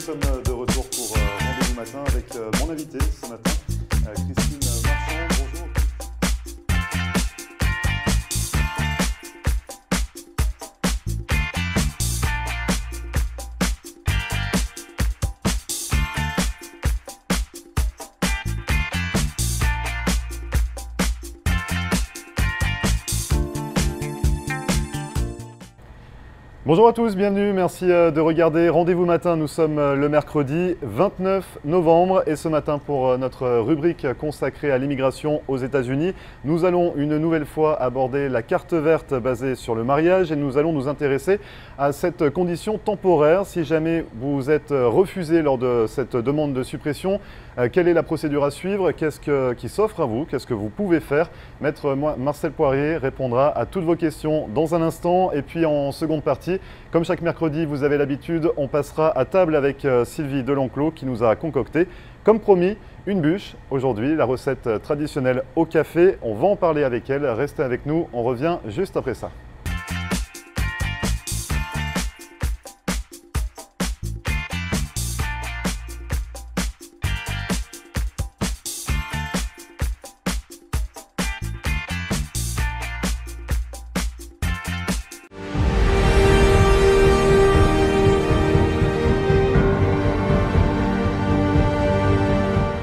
sommes de retour pour Rendez-vous matin avec mon invité ce matin, Christine Marchand. Bonjour. Bonjour à tous, bienvenue, merci de regarder Rendez-vous matin. Nous sommes le mercredi 29 novembre et ce matin pour notre rubrique consacrée à l'immigration aux États-Unis, nous allons une nouvelle fois aborder la carte verte basée sur le mariage et nous allons nous intéresser à cette condition temporaire. Si jamais vous êtes refusé lors de cette demande de suppression, quelle est la procédure à suivre? Qu'est-ce qui s'offre à vous? Qu'est-ce que vous pouvez faire? Maître Marcel Poirier répondra à toutes vos questions dans un instant. Et puis en seconde partie, comme chaque mercredi, vous avez l'habitude, on passera à table avec Sylvie Delenclos qui nous a concocté, comme promis, une bûche. Aujourd'hui, la recette traditionnelle au café. On va en parler avec elle. Restez avec nous, on revient juste après ça.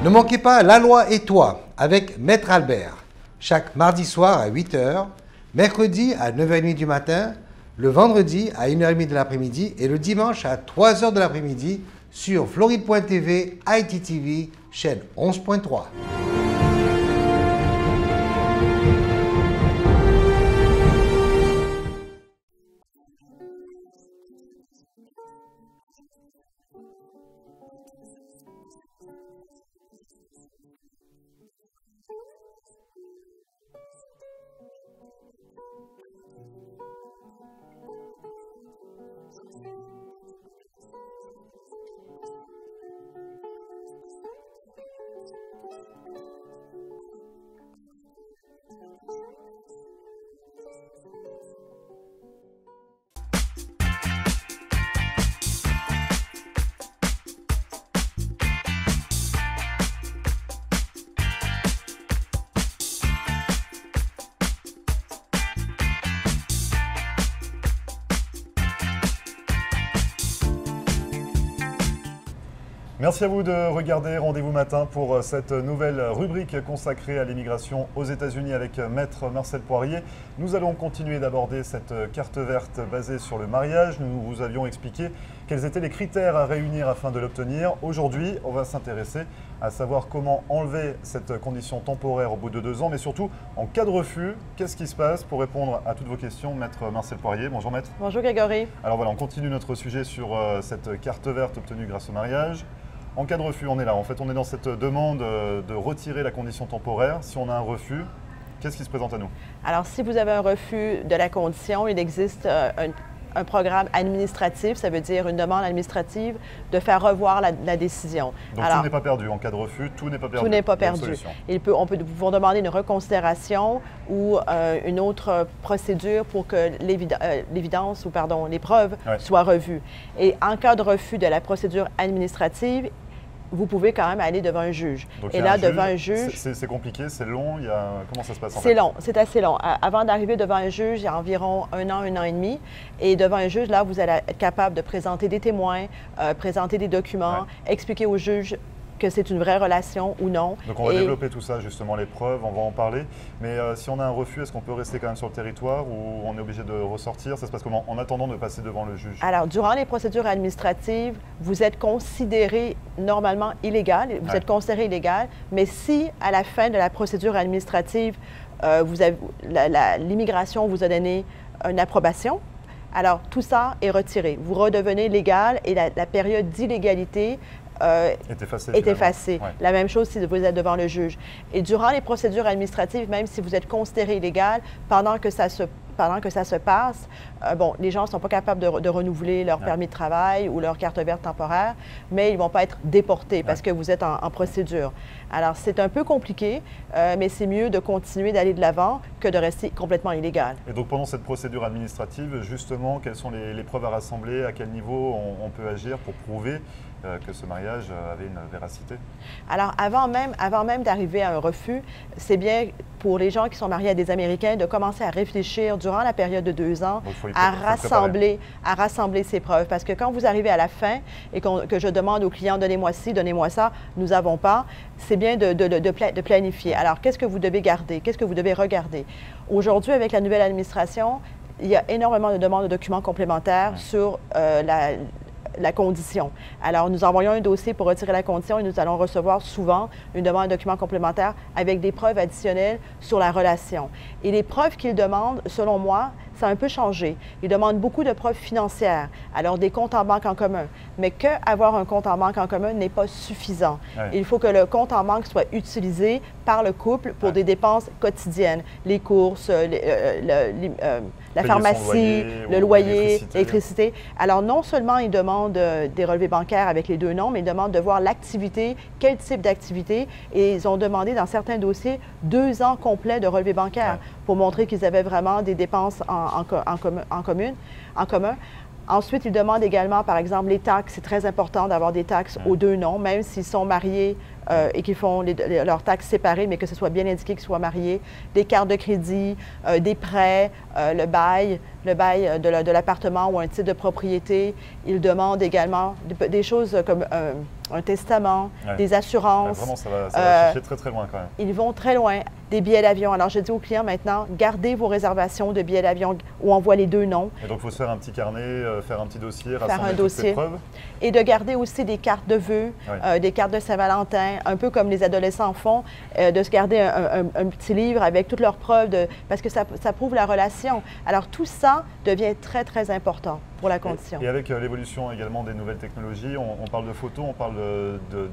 Ne manquez pas La Loi et toi avec Maître Albert, chaque mardi soir à 8 h, mercredi à 9 h 30 du matin, le vendredi à 1 h 30 de l'après-midi et le dimanche à 3 h de l'après-midi sur Floride.tv, ITTV, chaîne 11.3. Merci à vous de regarder Rendez-vous matin pour cette nouvelle rubrique consacrée à l'immigration aux États-Unis avec Maître Marcel Poirier. Nous allons continuer d'aborder cette carte verte basée sur le mariage. Nous vous avions expliqué quels étaient les critères à réunir afin de l'obtenir. Aujourd'hui, on va s'intéresser à savoir comment enlever cette condition temporaire au bout de 2 ans, mais surtout en cas de refus, qu'est-ce qui se passe? Pour répondre à toutes vos questions, Maître Marcel Poirier. Bonjour Maître. Bonjour Grégory. Alors voilà, on continue notre sujet sur cette carte verte obtenue grâce au mariage. En cas de refus, on est là. En fait, on est dans cette demande de retirer la condition temporaire. Si on a un refus, qu'est-ce qui se présente à nous? Alors, si vous avez un refus de la condition, il existe un programme administratif, ça veut dire une demande administrative de faire revoir la décision. Donc, tout n'est pas perdu. En cas de refus, tout n'est pas perdu. Tout n'est pas perdu. On peut vous demander une reconsidération ou une autre procédure pour que l'évidence ou, pardon, les preuves soient revues. Et en cas de refus de la procédure administrative, vous pouvez quand même aller devant un juge. Donc, et là, devant un juge... C'est compliqué, c'est long, comment ça se passe en fait? C'est long, c'est assez long. Avant d'arriver devant un juge, il y a environ 1 an et demi. Et devant un juge, là, vous allez être capable de présenter des témoins, présenter des documents, expliquer au juge que c'est une vraie relation ou non. Donc on va développer tout ça, justement, les preuves, on va en parler. Mais si on a un refus, est-ce qu'on peut rester quand même sur le territoire ou on est obligé de ressortir? Ça se passe comment en attendant de passer devant le juge? Alors, durant les procédures administratives, vous êtes considéré normalement illégal, vous êtes considéré illégal, mais si à la fin de la procédure administrative, l'immigration vous a donné une approbation, alors tout ça est retiré. Vous redevenez légal et la période d'illégalité est effacée. Ouais. La même chose si vous êtes devant le juge. Et durant les procédures administratives, même si vous êtes considéré illégal, pendant que ça se passe, les gens ne sont pas capables de renouveler leur permis de travail ou leur carte verte temporaire, mais ils ne vont pas être déportés parce que vous êtes en procédure. Alors, c'est un peu compliqué, mais c'est mieux de continuer d'aller de l'avant que de rester complètement illégal. Et donc, pendant cette procédure administrative, justement, quelles sont les preuves à rassembler? À quel niveau on peut agir pour prouver que ce mariage avait une véracité? Alors, avant même d'arriver à un refus, c'est bien pour les gens qui sont mariés à des Américains de commencer à réfléchir durant la période de 2 ans à rassembler ces preuves. Parce que quand vous arrivez à la fin et que je demande aux clients, donnez-moi ci, donnez-moi ça, nous n'avons pas, c'est bien de planifier. Alors, qu'est-ce que vous devez garder? Qu'est-ce que vous devez regarder? Aujourd'hui, avec la nouvelle administration, il y a énormément de demandes de documents complémentaires sur la condition. Alors, nous envoyons un dossier pour retirer la condition et nous allons recevoir souvent une demande de documents complémentaires avec des preuves additionnelles sur la relation. Et les preuves qu'ils demandent, selon moi, ça a un peu changé. Ils demandent beaucoup de preuves financières, alors des comptes en banque en commun. Mais qu'avoir un compte en banque en commun n'est pas suffisant. Ouais. Il faut que le compte en banque soit utilisé par le couple pour des dépenses quotidiennes, les courses, la pharmacie, le loyer, l'électricité. Alors, non seulement ils demandent des relevés bancaires avec les 2 noms, mais ils demandent de voir l'activité, quel type d'activité. Et ils ont demandé dans certains dossiers 2 ans complets de relevés bancaires pour montrer qu'ils avaient vraiment des dépenses en commun. Ensuite, ils demandent également, par exemple, les taxes. C'est très important d'avoir des taxes aux 2 noms, même s'ils sont mariés et qu'ils font leurs taxes séparées, mais que ce soit bien indiqué qu'ils soient mariés. Des cartes de crédit, des prêts, le bail de l'appartement ou un titre de propriété. Ils demandent également des choses comme un testament, des assurances. Vraiment, ça va chercher très, très loin quand même. Ils vont très loin. Des billets d'avion. Alors, je dis aux clients maintenant, gardez vos réservations de billets d'avion où on voit les 2 noms. Et donc, il faut se faire un petit carnet, faire un petit dossier, rassembler toutes ces preuves. Et de garder aussi des cartes de vœux, des cartes de Saint-Valentin, un peu comme les adolescents font, de se garder un petit livre avec toutes leurs preuves, parce que ça prouve la relation. Alors, tout ça devient très, très important pour la condition. Et avec l'évolution également des nouvelles technologies, on parle de photos, on parle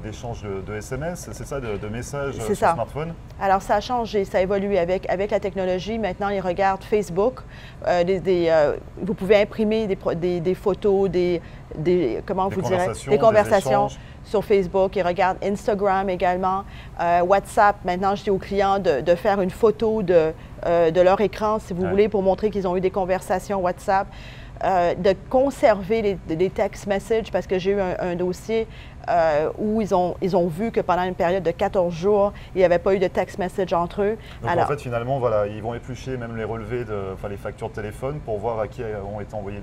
d'échanges de SMS, c'est ça, de messages sur smartphone? Alors, ça a changé, ça a évolué avec la technologie. Maintenant, ils regardent Facebook. Vous pouvez imprimer des photos, des conversations sur Facebook. Ils regardent Instagram également. WhatsApp, maintenant, je dis aux clients de faire une photo de leur écran, si vous voulez, pour montrer qu'ils ont eu des conversations WhatsApp. De conserver les text messages, parce que j'ai eu un dossier où ils ont vu que pendant une période de 14 jours, il n'y avait pas eu de text message entre eux. Donc alors, en fait, finalement, voilà, ils vont éplucher même les relevés, les factures de téléphone pour voir à qui ont été envoyés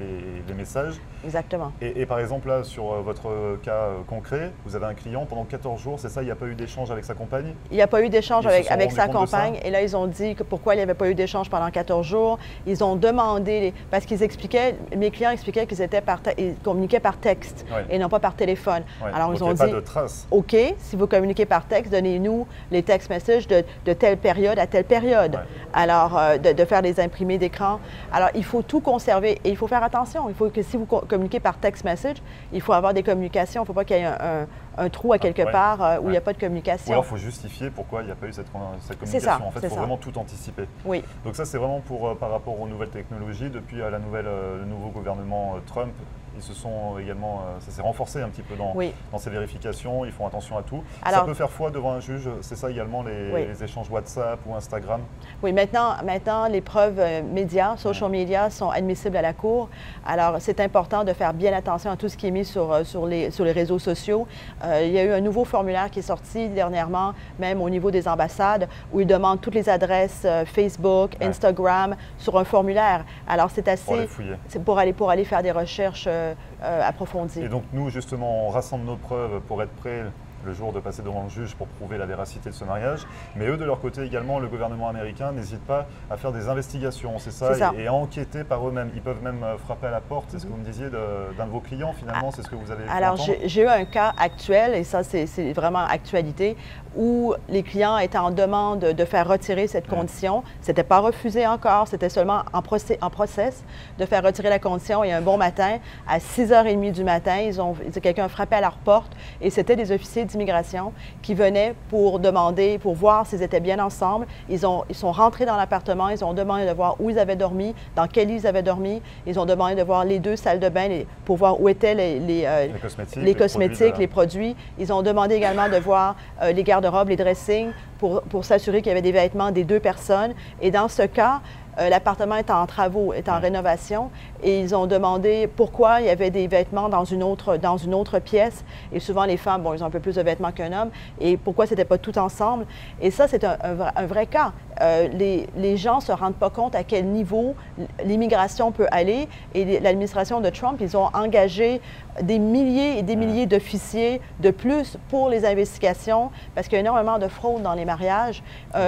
les messages. Exactement. Et par exemple, là, sur votre cas concret, vous avez un client pendant 14 jours, c'est ça, il n'y a pas eu d'échange avec sa compagne? Il n'y a pas eu d'échange avec sa compagne. Et là, ils ont dit que pourquoi il n'y avait pas eu d'échange pendant 14 jours. Ils ont demandé, parce qu'ils expliquaient, mes clients expliquaient qu'ils communiquaient par texte et non pas par téléphone. Alors, ils ont dit, pas de traces. OK, si vous communiquez par texte, donnez-nous les text messages de telle période à telle période. Alors, de faire des imprimés d'écran. Alors, il faut tout conserver et il faut faire attention. Il faut que si vous communiquez par text message, il faut avoir des communications. Il ne faut pas qu'il y ait un trou à quelque part où il n'y a pas de communication. Ou alors, il faut justifier pourquoi il n'y a pas eu cette communication. En fait, il faut vraiment tout anticiper. Oui. Donc ça, c'est vraiment par rapport aux nouvelles technologies. Depuis le nouveau gouvernement Trump, ils se sont également, ça s'est renforcé un petit peu dans ces vérifications, ils font attention à tout. Alors, ça peut faire foi devant un juge, c'est ça également les échanges WhatsApp ou Instagram? Oui, maintenant les preuves médias, social media sont admissibles à la Cour. Alors, c'est important de faire bien attention à tout ce qui est mis sur les réseaux sociaux. Il y a eu un nouveau formulaire qui est sorti dernièrement, même au niveau des ambassades, où ils demandent toutes les adresses Facebook, Instagram, sur un formulaire. Alors, c'est assez... Pour les fouiller. C'est pour aller faire des recherches approfondies. Et donc, nous, justement, on rassemble nos preuves pour être prêts le jour de passer devant le juge pour prouver la véracité de ce mariage. Mais eux, de leur côté également, le gouvernement américain n'hésite pas à faire des investigations, c'est ça, et à enquêter par eux-mêmes. Ils peuvent même frapper à la porte, c'est ce que vous me disiez, d'un de vos clients finalement, c'est ce que vous avez fait Alors, j'ai eu un cas actuel, et ça, c'est vraiment actualité, où les clients étaient en demande de faire retirer cette condition. Ce n'était pas refusé encore, c'était seulement en process de faire retirer la condition. Et un bon matin, à 6h30 du matin, quelqu'un a frappé à leur porte et c'était des officiers d'immigration qui venaient pour demander, pour voir s'ils étaient bien ensemble. Ils sont rentrés dans l'appartement, ils ont demandé de voir où ils avaient dormi, dans quel lit ils avaient dormi. Ils ont demandé de voir les 2 salles de bain pour voir où étaient les cosmétiques, les produits. Ils ont demandé également de voir les garde-robes, les dressings, pour s'assurer qu'il y avait des vêtements des 2 personnes. Et dans ce cas, l'appartement est en travaux, est en rénovation, et ils ont demandé pourquoi il y avait des vêtements dans une autre pièce. Et souvent, les femmes, bon, ils ont un peu plus de vêtements qu'un homme, et pourquoi c'était pas tout ensemble. Et ça, c'est un vrai cas. Les gens ne se rendent pas compte à quel niveau l'immigration peut aller. Et l'administration de Trump, ils ont engagé des milliers et des milliers d'officiers de plus pour les investigations, parce qu'il y a énormément de fraude dans les mariages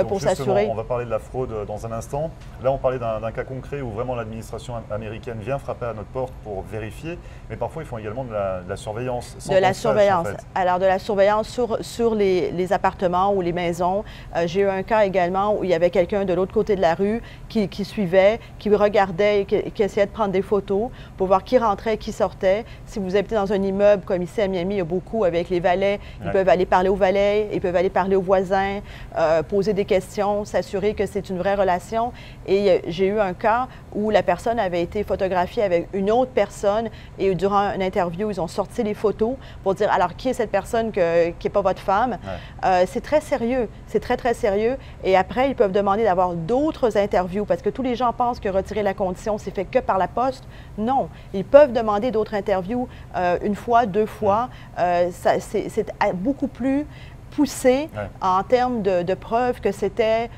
pour s'assurer. On va parler de la fraude dans un instant. Là, on parlait d'un cas concret où vraiment l'administration américaine vient frapper à notre porte pour vérifier, mais parfois ils font également de la surveillance. De la surveillance. En fait. Alors, de la surveillance sur les appartements ou les maisons. J'ai eu un cas également où il y avait quelqu'un de l'autre côté de la rue qui suivait, qui regardait, qui essayait de prendre des photos pour voir qui rentrait, qui sortait. Si vous habitez dans un immeuble comme ici à Miami, il y a beaucoup avec les valets. Ils peuvent aller parler aux valets, ils peuvent aller parler aux voisins, poser des questions, s'assurer que c'est une vraie relation. Et j'ai eu un cas où la personne avait été photographiée avec une autre personne et durant une interview, ils ont sorti les photos pour dire alors qui est cette personne qui n'est pas votre femme. C'est très sérieux, c'est très, très sérieux. Et après, ils peuvent demander d'avoir d'autres interviews parce que tous les gens pensent que retirer la condition, c'est fait que par la poste. Non, ils peuvent demander d'autres interviews une fois, deux fois. C'est beaucoup plus poussé en termes de preuves que c'était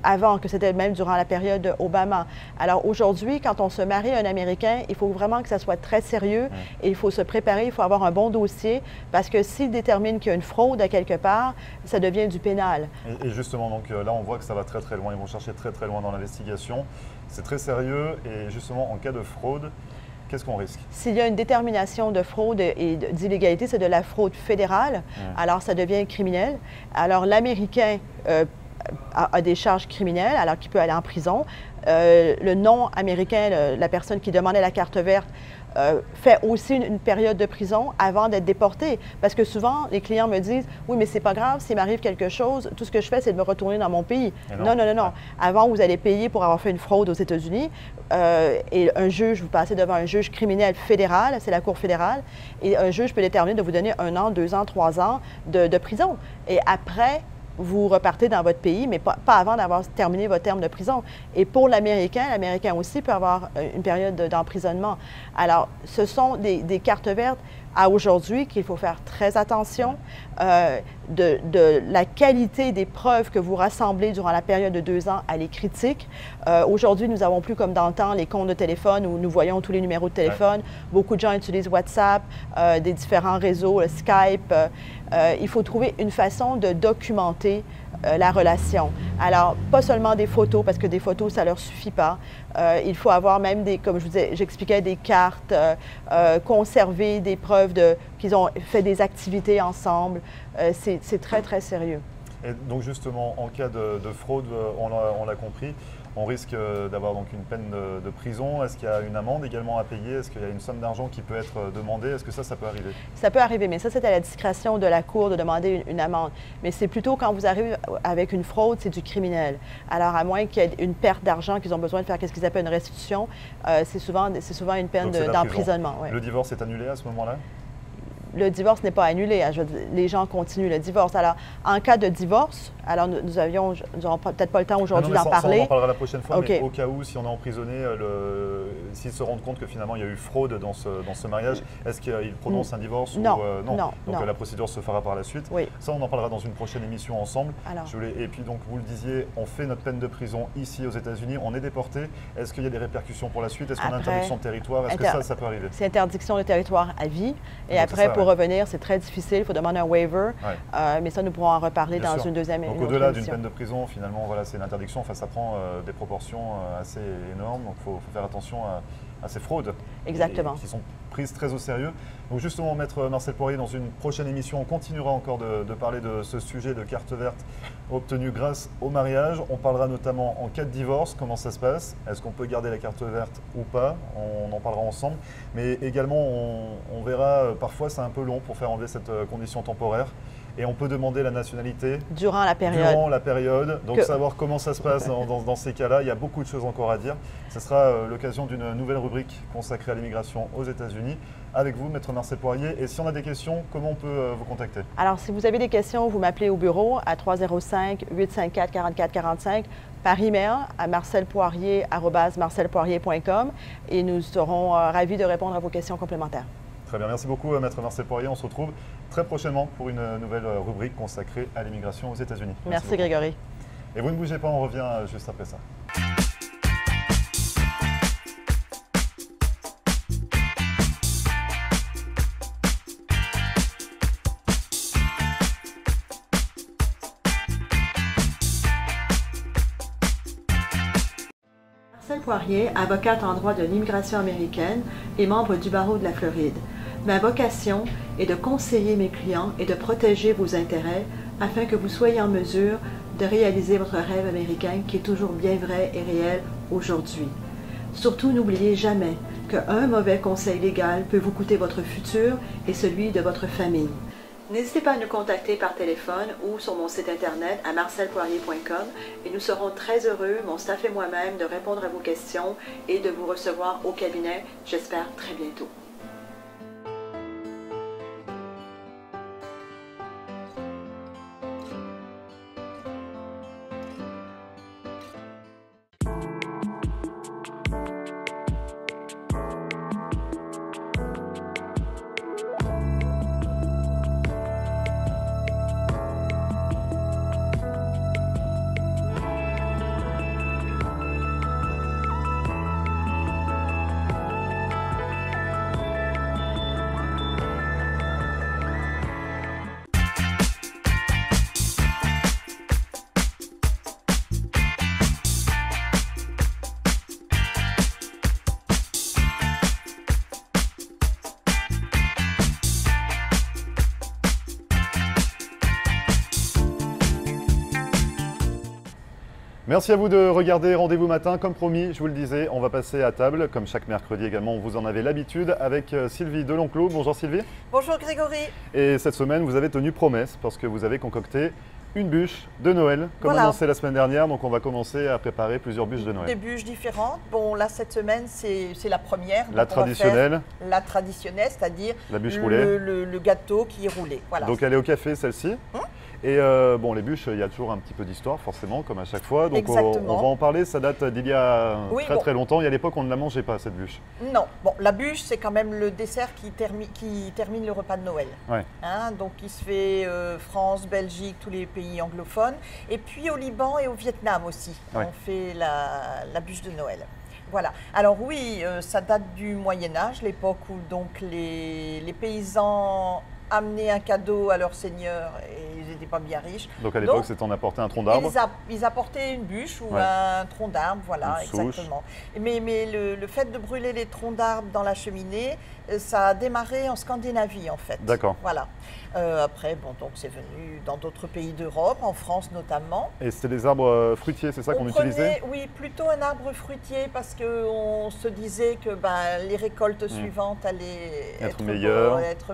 avant, que c'était même durant la période Obama. Alors aujourd'hui, quand on se marie à un Américain, il faut vraiment que ça soit très sérieux et il faut se préparer, il faut avoir un bon dossier parce que s'il détermine qu'il y a une fraude à quelque part, ça devient du pénal. Et justement, donc là, on voit que ça va très très loin. Ils vont chercher très très loin dans l'investigation. C'est très sérieux et justement, en cas de fraude, qu'est-ce qu'on risque? S'il y a une détermination de fraude et d'illégalité, c'est de la fraude fédérale, alors ça devient criminel. Alors l'Américain a des charges criminelles, alors qu'il peut aller en prison. Le non-américain, la personne qui demandait la carte verte, fait aussi une période de prison avant d'être déporté. Parce que souvent, les clients me disent « Oui, mais c'est pas grave, s'il m'arrive quelque chose, tout ce que je fais, c'est de me retourner dans mon pays. » Non, non, non, non. Avant, vous allez payer pour avoir fait une fraude aux États-Unis et un juge, vous passez devant un juge criminel fédéral, c'est la Cour fédérale, et un juge peut déterminer de vous donner 1 an, 2 ans, 3 ans de prison. Et après, vous repartez dans votre pays, mais pas avant d'avoir terminé votre terme de prison. Et pour l'Américain aussi peut avoir une période d'emprisonnement. Alors, ce sont des cartes vertes à aujourd'hui qu'il faut faire très attention de la qualité des preuves que vous rassemblez durant la période de 2 ans, elle est critique. Aujourd'hui, nous n'avons plus comme dans le temps les comptes de téléphone où nous voyons tous les numéros de téléphone. Beaucoup de gens utilisent WhatsApp, des différents réseaux, Skype. Il faut trouver une façon de documenter la relation. Alors, pas seulement des photos, parce que des photos, ça ne leur suffit pas. Il faut avoir même comme je vous disais, j'expliquais, des cartes, conserver des preuves qu'ils ont fait des activités ensemble. C'est très, très sérieux. Et donc justement, en cas de fraude, on l'a compris, on risque d'avoir donc une peine de prison. Est-ce qu'il y a une amende également à payer? Est-ce qu'il y a une somme d'argent qui peut être demandée? Est-ce que ça peut arriver? Ça peut arriver, mais ça, c'est à la discrétion de la Cour de demander une amende. Mais c'est plutôt quand vous arrivez avec une fraude, c'est du criminel. Alors, à moins qu'il y ait une perte d'argent, qu'ils ont besoin de faire ce qu'ils appellent une restitution, c'est souvent une peine d'emprisonnement. Le divorce est annulé à ce moment-là? Le divorce n'est pas annulé. Les gens continuent le divorce. Alors, en cas de divorce, alors nous n'aurons peut-être pas le temps aujourd'hui d'en parler. On en parlera la prochaine fois, mais au cas où, si on est emprisonné, s'ils se rendent compte que finalement il y a eu fraude dans ce mariage, est-ce qu'ils prononcent un divorce? Non, non. Donc la procédure se fera par la suite. Oui. Ça, on en parlera dans une prochaine émission ensemble. Alors. Et puis donc, vous le disiez, on fait notre peine de prison ici aux États-Unis, on est déporté. Est-ce qu'il y a des répercussions pour la suite? Est-ce qu'on a interdiction de territoire? Est-ce que ça peut arriver? C'est interdiction de territoire à vie. Et après, pour revenir, c'est très difficile. Il faut demander un waiver. Mais ça, nous pourrons en reparler dans une deuxième émission. Donc au-delà d'une peine de prison, finalement, voilà, c'est une interdiction. Enfin, ça prend des proportions assez énormes. Donc il faut faire attention à ces fraudes. Exactement. Qui sont prises très au sérieux. Donc justement, Maître Marcel Poirier, dans une prochaine émission, on continuera encore de parler de ce sujet de carte verte obtenue grâce au mariage. On parlera notamment en cas de divorce, comment ça se passe. Est-ce qu'on peut garder la carte verte ou pas? On en parlera ensemble. Mais également, on verra, parfois c'est un peu long pour faire enlever cette condition temporaire. Et on peut demander la nationalité durant la période. Donc savoir comment ça se passe dans ces cas-là. Il y a beaucoup de choses encore à dire. Ce sera l'occasion d'une nouvelle rubrique consacrée à l'immigration aux États-Unis. Avec vous, Maître Marcel Poirier. Et si on a des questions, comment on peut vous contacter? Alors, si vous avez des questions, vous m'appelez au bureau à 305-854-4445. par email à marcelpoirier@marcelpoirier.com et nous serons ravis de répondre à vos questions complémentaires. Très bien, merci beaucoup Maître Marcel Poirier. On se retrouve très prochainement pour une nouvelle rubrique consacrée à l'immigration aux États-Unis. Merci Grégory. Et vous ne bougez pas, on revient juste après ça. Marcel Poirier, avocate en droit de l'immigration américaine et membre du barreau de la Floride. Ma vocation est de conseiller mes clients et de protéger vos intérêts afin que vous soyez en mesure de réaliser votre rêve américain qui est toujours bien vrai et réel aujourd'hui. Surtout, n'oubliez jamais qu'un mauvais conseil légal peut vous coûter votre futur et celui de votre famille. N'hésitez pas à nous contacter par téléphone ou sur mon site internet à marcelpoirier.com et nous serons très heureux, mon staff et moi-même, de répondre à vos questions et de vous recevoir au cabinet, j'espère très bientôt. Merci à vous de regarder Rendez-vous matin. Comme promis, je vous le disais, on va passer à table, comme chaque mercredi également, vous en avez l'habitude, avec Sylvie Delonclos. Bonjour Sylvie. Bonjour Grégory. Et cette semaine, vous avez tenu promesse parce que vous avez concocté une bûche de Noël, comme voilà. annoncé la semaine dernière. Donc on va commencer à préparer plusieurs bûches de Noël. Des bûches différentes. Bon, là, cette semaine, c'est la première. La traditionnelle. La traditionnelle, c'est-à-dire la bûche roulée. Le gâteau qui est roulé. Voilà. Donc elle est au café, celle-ci. Et bon, les bûches, il y a toujours un petit peu d'histoire, forcément, comme à chaque fois. Donc on va en parler. Ça date d'il y a très longtemps. Et à l'époque, on ne la mangeait pas, cette bûche. Non. Bon, la bûche, c'est quand même le dessert qui termine le repas de Noël. Ouais. Hein, donc il se fait France, Belgique, tous les pays anglophones. Et puis au Liban et au Vietnam aussi, on fait la bûche de Noël. Voilà. Alors oui, ça date du Moyen-Âge, l'époque où donc les paysans amenaient un cadeau à leur seigneur et ils n'étaient pas bien riches. Donc à l'époque, c'était on apportait un tronc d'arbre. Ils apportaient une bûche ou un tronc d'arbre, voilà, exactement. Mais le fait de brûler les troncs d'arbre dans la cheminée, ça a démarré en Scandinavie en fait. D'accord. Voilà. Après, bon, donc c'est venu dans d'autres pays d'Europe, en France notamment. Et c'était des arbres fruitiers, c'est ça qu'on utilisait? Oui, plutôt un arbre fruitier parce qu'on se disait que les récoltes suivantes allaient être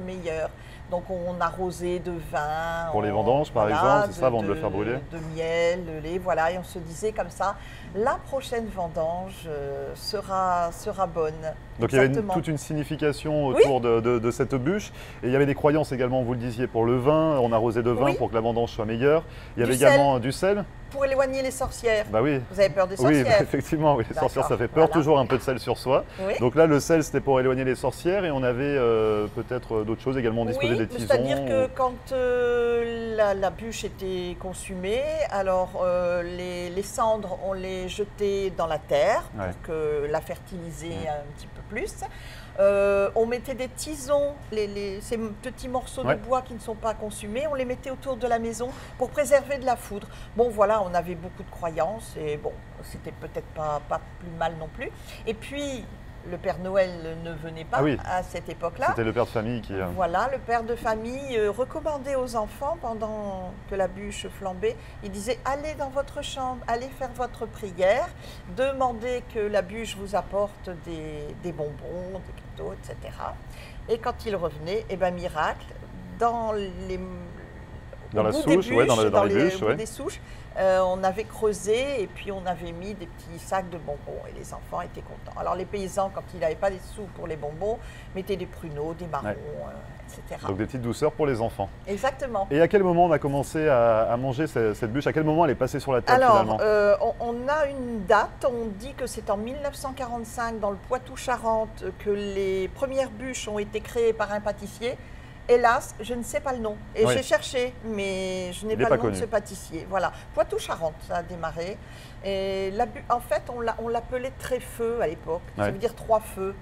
meilleures. Donc on arrosait de vin. Pour les vendanges par exemple, c'est ça, avant de le faire brûler? De miel, de lait, voilà. Et on se disait comme ça, la prochaine vendange sera bonne. Donc il y avait toute une signification autour de cette bûche. Et il y avait des croyances également, vous le disiez, pour le vin. On arrosait de vin pour que la vendange soit meilleure. Il y avait également du sel. Pour éloigner les sorcières. Bah oui. Vous avez peur des sorcières? Oui, effectivement, oui, les sorcières, ça fait peur. Toujours un peu de sel sur soi. Oui. Donc là, le sel, c'était pour éloigner les sorcières. Et on avait peut-être d'autres choses également. On disposait des tisons. C'est-à-dire que quand la bûche était consumée, alors les cendres, on les jetait dans la terre pour la fertiliser un petit peu plus. On mettait des tisons, ces petits morceaux de bois qui ne sont pas consumés, on les mettait autour de la maison pour préserver de la foudre. Bon voilà, on avait beaucoup de croyances et bon, c'était peut-être pas plus mal non plus. Et puis, le Père Noël ne venait pas à cette époque-là. C'était le père de famille qui... Voilà, le père de famille recommandait aux enfants, pendant que la bûche flambait, il disait « Allez dans votre chambre, allez faire votre prière, demandez que la bûche vous apporte des bonbons, des cadeaux, etc. » Et quand il revenait, eh ben, miracle, Dans la souche, dans les bûches, des souches. On avait creusé et puis on avait mis des petits sacs de bonbons et les enfants étaient contents. Alors les paysans, quand ils n'avaient pas des sous pour les bonbons, mettaient des pruneaux, des marrons, etc. Donc des petites douceurs pour les enfants. Exactement. Et à quel moment on a commencé à manger cette bûche? À quel moment elle est passée sur la table finalement? On a une date, on dit que c'est en 1945 dans le Poitou-Charentes que les premières bûches ont été créées par un pâtissier. Hélas, je ne sais pas le nom. Et j'ai cherché, mais je n'ai pas le nom de ce pâtissier. Voilà, Poitou-Charentes, ça a démarré. Et en fait, on l'appelait Tréfeu à l'époque. Ça veut dire 3 feux.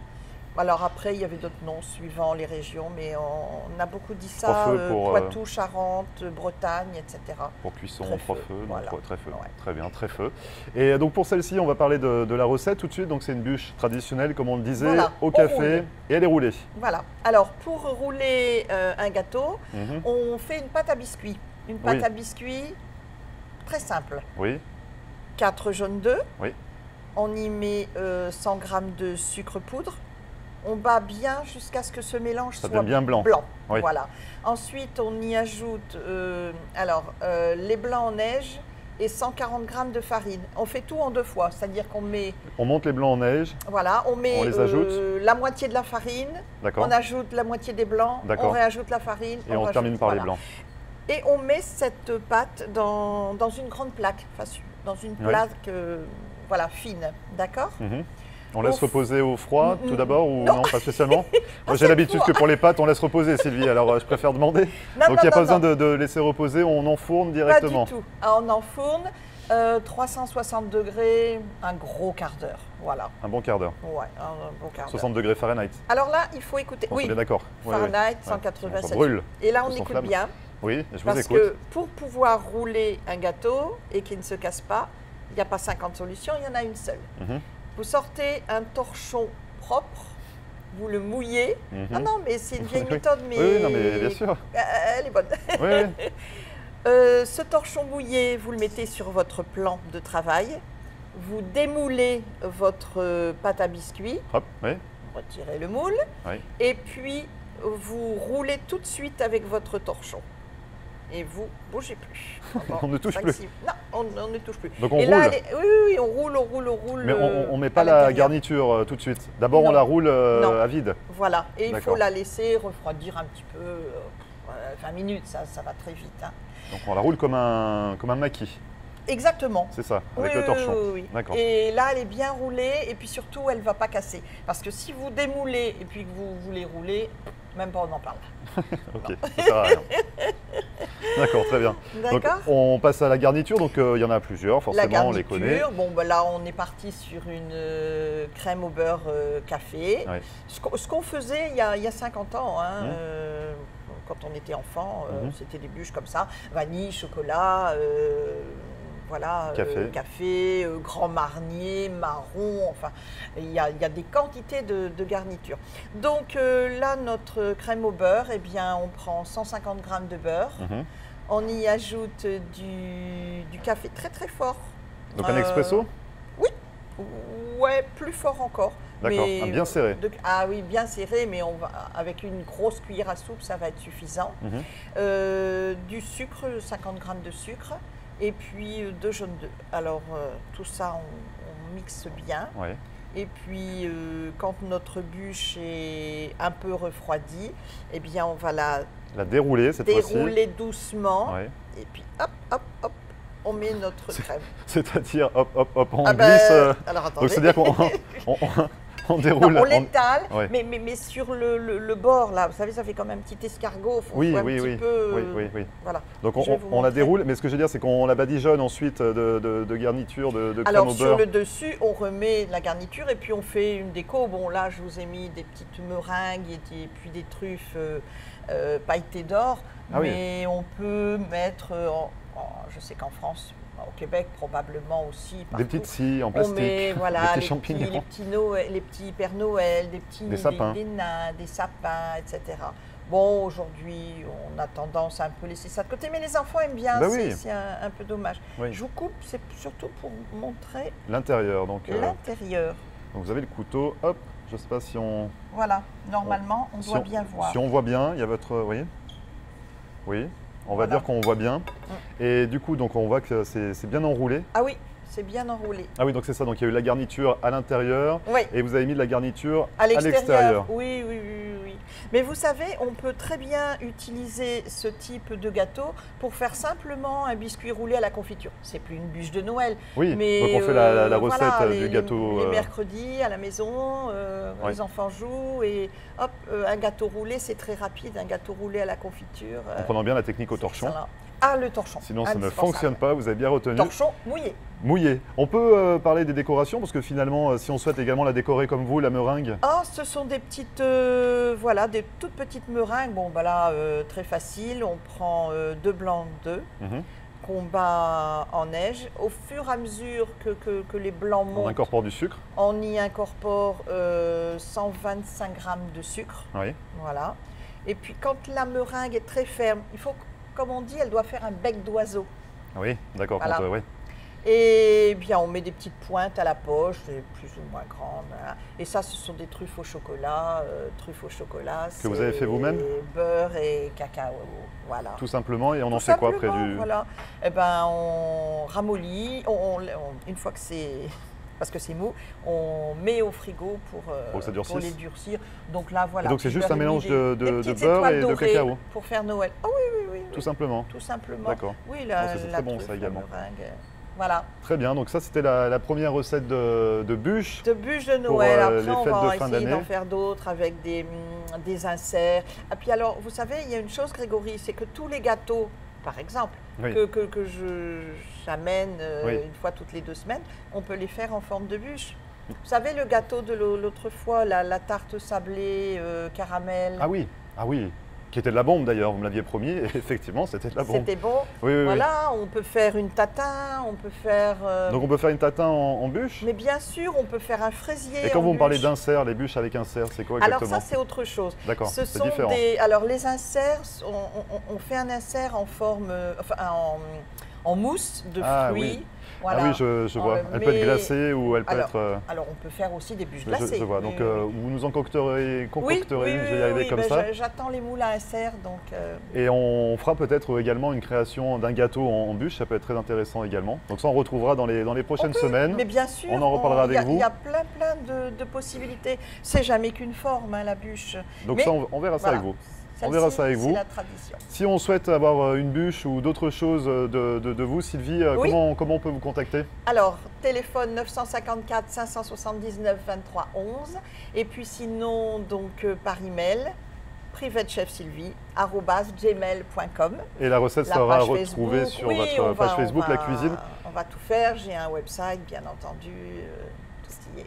Alors après, il y avait d'autres noms suivant les régions, mais on a beaucoup dit ça, Poitou, Charentes, Bretagne, etc. Pour cuisson, 3 feux, voilà. Tréfeu. Ouais. Très bien, Tréfeu. Et donc pour celle-ci, on va parler de la recette tout de suite. Donc c'est une bûche traditionnelle, comme on le disait, au café, et elle est roulée. Voilà. Alors pour rouler un gâteau, on fait une pâte à biscuits. Une pâte à biscuits très simple. Oui. 4 jaunes d'œufs. Oui. On y met 100 g de sucre poudre. On bat bien jusqu'à ce que ce mélange soit bien blanc. Oui. Voilà. Ensuite, on y ajoute les blancs en neige et 140 g de farine. On fait tout en 2 fois, c'est-à-dire qu'on met... On monte les blancs en neige. Voilà, on met les ajoute. La moitié de la farine, on ajoute la moitié des blancs, on réajoute la farine. Et on termine par les blancs. Et on met cette pâte dans une grande plaque, dans une plaque fine, d'accord? On laisse reposer au froid tout d'abord ou non, pas spécialement? Moi j'ai l'habitude que pour les pâtes on laisse reposer, Sylvie, alors je préfère demander. Donc il n'y a pas besoin de laisser reposer, on enfourne directement? Pas du tout, on enfourne 360 degrés, un gros quart d'heure, voilà. Un bon quart d'heure? Ouais, un bon quart d'heure. 60 degrés Fahrenheit? Alors là, il faut écouter, oui, d'accord. Fahrenheit, 180, ça brûle. Et là on écoute bien. Oui, je vous écoute. Parce que pour pouvoir rouler un gâteau et qu'il ne se casse pas, il n'y a pas 50 solutions, il y en a une seule. Vous sortez un torchon propre, vous le mouillez. Ah non, mais c'est une vieille méthode, mais... Oui, non, mais bien sûr. Elle est bonne. Oui. Ce torchon mouillé, vous le mettez sur votre plan de travail. Vous démoulez votre pâte à biscuits. Hop, oui. Retirez le moule. Oui. Et puis, vous roulez tout de suite avec votre torchon. Et vous ne bougez plus. On ne touche plus. Non, on ne touche plus. Donc on et roule. Là, oui, on roule. Mais on ne met pas la garniture tout de suite. D'abord, on la roule à vide. Voilà. Et il faut la laisser refroidir un petit peu. 20 minutes, ça va très vite. Hein. Donc on la roule comme un maquis. Exactement. C'est ça, avec le torchon. Oui. D'accord. Et là, elle est bien roulée et puis surtout, elle ne va pas casser. Parce que si vous démoulez et puis que vous voulez rouler, même pas on en parle. Ok, ça sert à rien. D'accord, très bien. Donc on passe à la garniture, donc il y en a plusieurs, forcément, on les connaît. Bon, là on est parti sur une crème au beurre café. Oui. Ce qu'on faisait il y a 50 ans, hein, quand on était enfant, c'était des bûches comme ça, vanille, chocolat, café, grand marnier, marron, enfin, il y a des quantités de garnitures. Donc là, notre crème au beurre, eh bien, on prend 150 g de beurre, on y ajoute du café très très fort. Donc un expresso? Oui, ouais, plus fort encore. D'accord, bien serré. Oui, bien serré, mais avec une grosse cuillère à soupe, ça va être suffisant. Du sucre, 50 g de sucre. Et puis 2 jaunes d'œufs. Alors tout ça, on mixe bien. Ouais. Et puis quand notre bûche est un peu refroidie, eh bien on va la dérouler cette fois-ci. Dérouler doucement. Ouais. Et puis hop, on met notre crème. C'est-à-dire hop, on glisse. Alors attendez. Donc c'est-à-dire qu'on on déroule. Non, on l'étale, mais sur le bord là, vous savez, ça fait comme un petit escargot. Oui. Voilà. Donc on la déroule, mais ce que je veux dire, c'est qu'on la badigeonne ensuite de garniture, de crème Alors, au beurre. sur le dessus, on remet la garniture et puis on fait une déco. Bon, là, je vous ai mis des petites meringues et puis des truffes pailletées d'or, mais on peut mettre, je sais qu'en France, au Québec probablement aussi. Partout. Des petites scies en plastique, des petits champignons. Les petits Pères Noël, des sapins. Des nains, des sapins, etc. Bon, aujourd'hui, on a tendance à un peu laisser ça de côté, mais les enfants aiment bien, c'est un peu dommage. Oui. Je vous coupe, c'est surtout pour montrer l'intérieur. L'intérieur. Donc vous avez le couteau, hop, je ne sais pas si on... Voilà, normalement, on doit bien voir. Si on voit bien, il y a votre... Oui, On va dire qu'on voit bien. Et du coup, donc, on voit que c'est bien enroulé. Ah oui, c'est bien enroulé. Ah oui, donc c'est ça. Donc il y a eu la garniture à l'intérieur et vous avez mis de la garniture à l'extérieur. Oui, oui, oui, oui. Mais vous savez, on peut très bien utiliser ce type de gâteau pour faire simplement un biscuit roulé à la confiture. C'est plus une bûche de Noël. Oui, mais donc on fait la recette voilà, du gâteau. Les mercredis à la maison, les enfants jouent et hop, un gâteau roulé, c'est très rapide, un gâteau roulé à la confiture. En prenant bien la technique au torchon. Ah, le torchon. Sinon, ça ne fonctionne pas, vous avez bien retenu. Torchon mouillé. Mouillé. On peut parler des décorations, parce que finalement, si on souhaite également la décorer comme vous, la meringue. Ah, ce sont des petites, voilà, des toutes petites meringues. Bon, bah là, très facile. On prend 2 blancs d'œufs qu'on bat en neige. Au fur et à mesure que les blancs montent, on incorpore du sucre. On y incorpore 125 grammes de sucre. Oui. Voilà. Et puis, quand la meringue est très ferme, il faut, comme on dit, elle doit faire un bec d'oiseau. Oui, d'accord. Voilà. Oui. Et bien, on met des petites pointes à la poche, plus ou moins grandes. Hein. Et ça, ce sont des truffes au chocolat. Que vous avez fait vous-même? Beurre et cacao, voilà. Tout simplement, et on en fait quoi après du... Voilà. Eh ben, on ramollit. Une fois que c'est... Parce que c'est mou, on met au frigo pour les durcir. Donc là, voilà. Et donc c'est juste un mélange de beurre et de cacao. Pour faire Noël. Ah oui, oui, oui. Tout simplement. Tout simplement. D'accord. Oui, c'est très bon ça également. Voilà. Très bien, donc ça c'était la première recette de bûche. De bûche de Noël. Après, on va essayer d'année. d'en faire d'autres avec des inserts. Et puis alors, vous savez, il y a une chose, Grégory, c'est que tous les gâteaux, par exemple, que j'amène une fois toutes les 2 semaines, on peut les faire en forme de bûche. Vous savez, le gâteau de l'autre fois, la tarte sablée caramel. Ah oui, qui était de la bombe d'ailleurs, vous me l'aviez promis, et effectivement c'était de la bombe. C'était bon. Oui. Voilà, on peut faire une tatin, on peut faire... Donc on peut faire une tatin en bûche? Mais bien sûr, on peut fait un fraisier. Et quand vous me parlez d'insert, les bûches avec insert, c'est quoi exactement? Alors ça, c'est autre chose. D'accord, c'est différent. Alors les inserts, on fait un insert en forme, en mousse de fruits. Oui. Voilà. Ah oui, je vois. Elle peut être glacée ou elle peut être... Alors, on peut faire aussi des bûches glacées. Je vois. Donc, vous nous en concocterez une, je vais y arriver comme ça. J'attends les moules à insert. Donc, Et on fera peut-être également une création d'un gâteau en bûche. Ça peut être très intéressant également. Donc ça, on retrouvera dans les prochaines semaines. Mais bien sûr, on en reparlera avec vous. Il y a plein de possibilités. C'est jamais qu'une forme, hein, la bûche. Donc ça, on verra ça avec vous. On verra ça avec vous. La tradition. Si on souhaite avoir une bûche ou d'autres choses de vous, Sylvie, comment on peut vous contacter? Alors, téléphone 954 579 23 11. Et puis sinon, donc par email, privatechefsylvie@gmail.com. Et la recette sera retrouvée sur votre page Facebook, La Cuisine. On va tout faire. J'ai un website, bien entendu.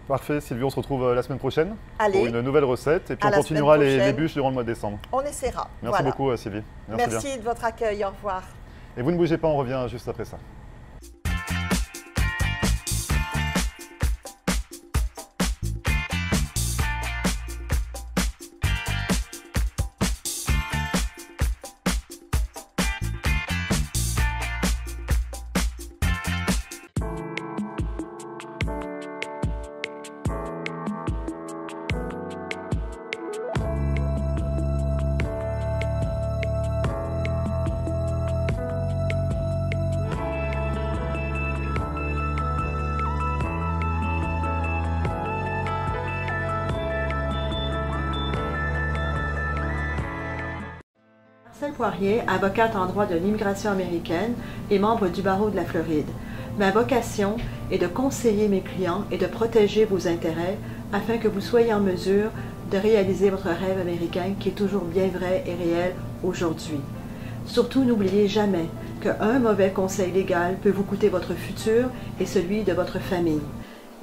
Parfait, Sylvie, on se retrouve la semaine prochaine pour une nouvelle recette et puis on continuera les bûches durant le mois de décembre. On essaiera. Merci beaucoup, Sylvie. Merci de votre accueil, au revoir. Et vous ne bougez pas, on revient juste après ça. Marcelle Poirier, avocate en droit de l'immigration américaine et membre du barreau de la Floride. Ma vocation est de conseiller mes clients et de protéger vos intérêts afin que vous soyez en mesure de réaliser votre rêve américain qui est toujours bien vrai et réel aujourd'hui. Surtout, n'oubliez jamais qu'un mauvais conseil légal peut vous coûter votre futur et celui de votre famille.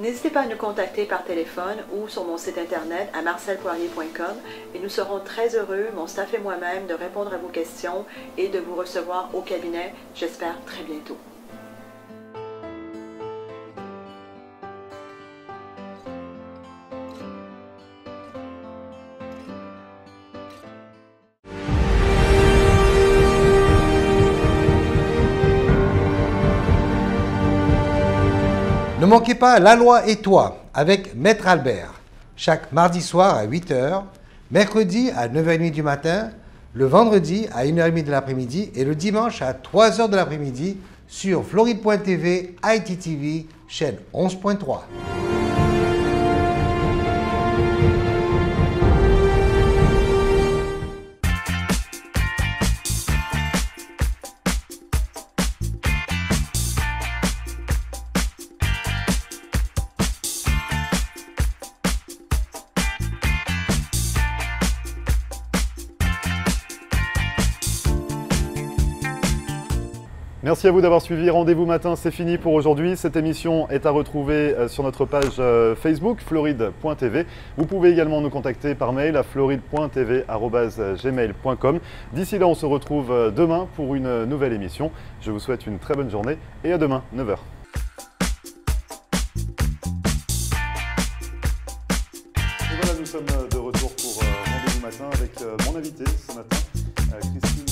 N'hésitez pas à nous contacter par téléphone ou sur mon site internet à marcelpoirier.com et nous serons très heureux, mon staff et moi-même, de répondre à vos questions et de vous recevoir au cabinet, j'espère très bientôt. Ne manquez pas La Loi et toi avec Maître Albert, chaque mardi soir à 8 h, mercredi à 9 h 30 du matin, le vendredi à 1h30 de l'après-midi et le dimanche à 3h de l'après-midi sur Floride.tv, ITTV, chaîne 11.3. Merci à vous d'avoir suivi Rendez-vous Matin, c'est fini pour aujourd'hui. Cette émission est à retrouver sur notre page Facebook, floride.tv. Vous pouvez également nous contacter par mail à floride.tv@gmail.com. D'ici là, on se retrouve demain pour une nouvelle émission. Je vous souhaite une très bonne journée et à demain, 9h. Et voilà, nous sommes de retour pour Rendez-vous Matin avec mon invité ce matin, Christine